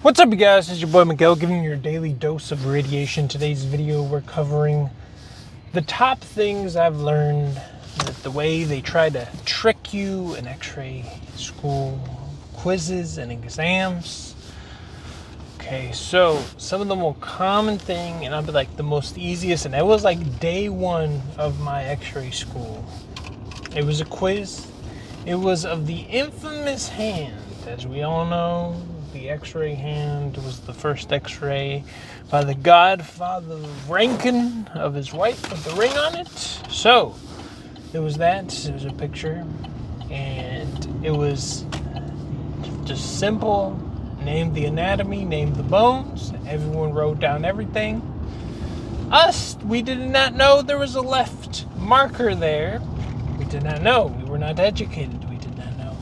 What's up, you guys? It's your boy Miguel giving you your daily dose of radiation. Today's video, we're covering the top things I've learned that the way they try to trick you in X-ray school quizzes and exams. Okay, so some of the more common thing, and I'll be like the most easiest, and it was like day one of my X-ray school. It was a quiz. It was of the infamous hand, as we all know. The X-ray hand was the first X-ray by the godfather Rankin of his wife with the ring on it. So, it was that. It was a picture. And it was just simple. Named the anatomy, named the bones. Everyone wrote down everything. Us, we did not know there was a left marker there. We did not know. We were not educated. We did not know.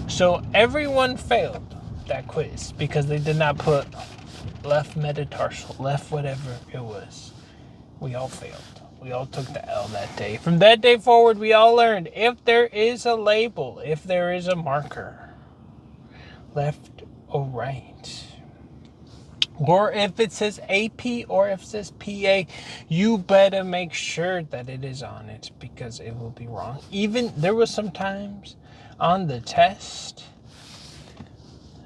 So, everyone failed that quiz because they did not put left metatarsal, left whatever it was. We all failed. We all took the L that day. From that day forward, we all learned if there is a label, if there is a marker, left or right, or if it says AP or if it says PA, you better make sure that it is on it because it will be wrong. Even there was some times on the test,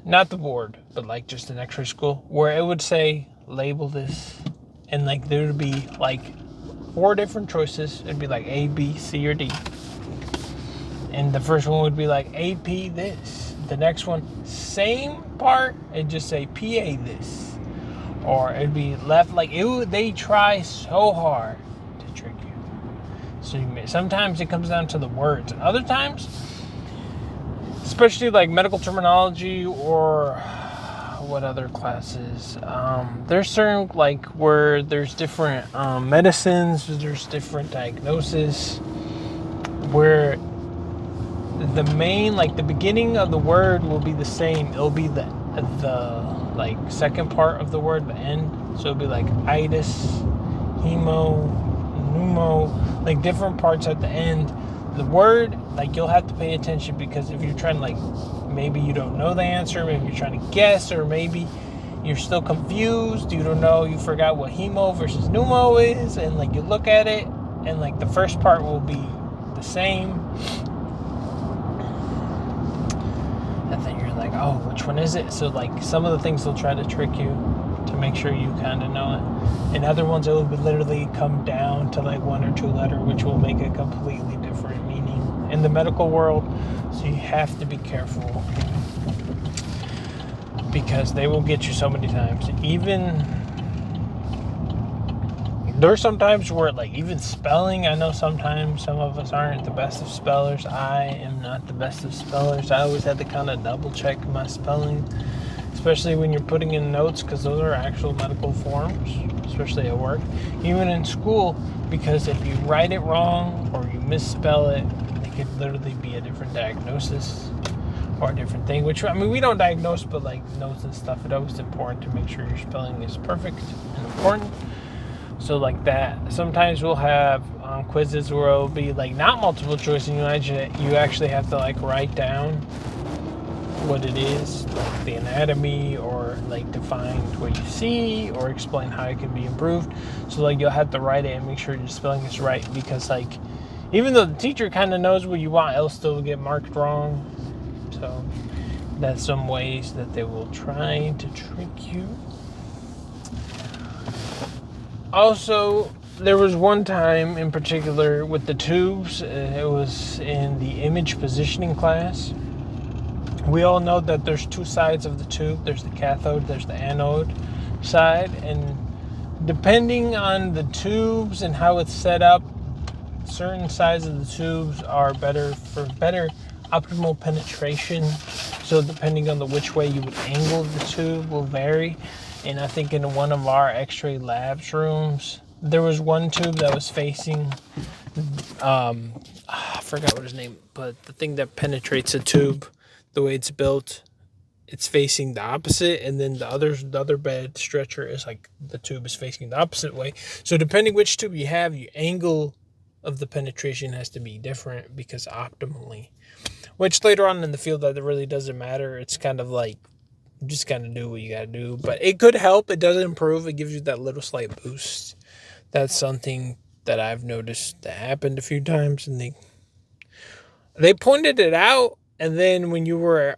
not the board, but like just an X-ray school, where it would say label this, and like there would be like 4 different choices. It'd be like A, B, C, or D, and the first one would be like AP this. The next one, same part, it'd just say PA this, or it'd be left. Like they try so hard to trick you. So sometimes it comes down to the words, and other times, especially like medical terminology or what other classes, there's certain like where there's different medicines, there's different diagnoses where the main, like the beginning of the word will be the same. It'll be the like second part of the word, the end. So it'll be like itis, hemo, pneumo, like different parts at the end. The word, like you'll have to pay attention because if you're trying to like, maybe you don't know the answer, maybe you're trying to guess, or maybe you're still confused, you don't know, you forgot what hemo versus pneumo is, and like you look at it, and like the first part will be the same, and then you're like, oh, which one is it? So like some of the things they'll try to trick you to make sure you kind of know it. And other ones, it will literally come down to like 1 or 2 letter, which will make a completely different meaning in the medical world. So you have to be careful because they will get you so many times. Even there's sometimes where like even spelling, I know sometimes some of us aren't the best of spellers. I am not the best of spellers. I always had to kind of double check my spelling, especially when you're putting in notes, because those are actual medical forms, especially at work, even in school, because if you write it wrong or you misspell it, it could literally be a different diagnosis or a different thing, which, I mean, we don't diagnose, but like notes and stuff, it's always important to make sure your spelling is perfect and important. So like that, sometimes we'll have quizzes where it'll be like not multiple choice, and you actually have to like write down what it is, like the anatomy, or like define what you see, or explain how it can be improved. So like you'll have to write it and make sure your spelling is right, because like even though the teacher kind of knows what you want, it'll still get marked wrong. So that's some ways that they will try to trick you. Also, there was one time in particular with the tubes. It was in the image positioning class. We all know that there's 2 sides of the tube. There's the cathode, there's the anode side. And depending on the tubes and how it's set up, certain sides of the tubes are better for better optimal penetration. So depending on which way you would angle the tube will vary. And I think in one of our X-ray labs rooms, there was one tube that was facing, I forgot what his name, but the thing that penetrates a tube, the way it's built, it's facing the opposite, and then the other bed stretcher is like the tube is facing the opposite way. So depending which tube you have, your angle of the penetration has to be different, because optimally, which later on in the field that it really doesn't matter. It's kind of like You just gotta do what you gotta do. But it could help. It does improve. It gives you that little slight boost. That's something that I've noticed that happened a few times, and they pointed it out. And then when you were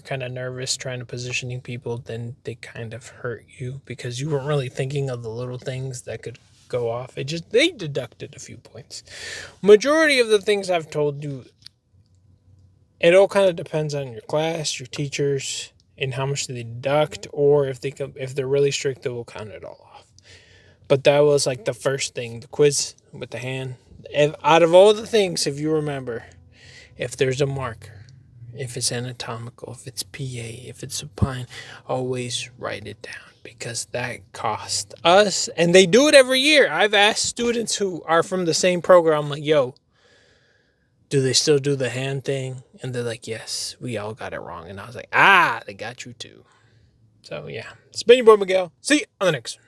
kind of nervous trying to positioning people, then they kind of hurt you because you weren't really thinking of the little things that could go off. They deducted a few points. Majority of the things I've told you, it all kind of depends on your class, your teachers, and how much they deduct, or if they're really strict, they will count it all off. But that was like the first thing, the quiz with the hand. And out of all the things, if you remember, if there's a marker, if it's anatomical, if it's PA, if it's supine, always write it down because that cost us. And they do it every year. I've asked students who are from the same program, like, yo, do they still do the hand thing? And they're like, yes, we all got it wrong. And I was like, they got you too. So yeah, it's been your boy Miguel. See you on the next one.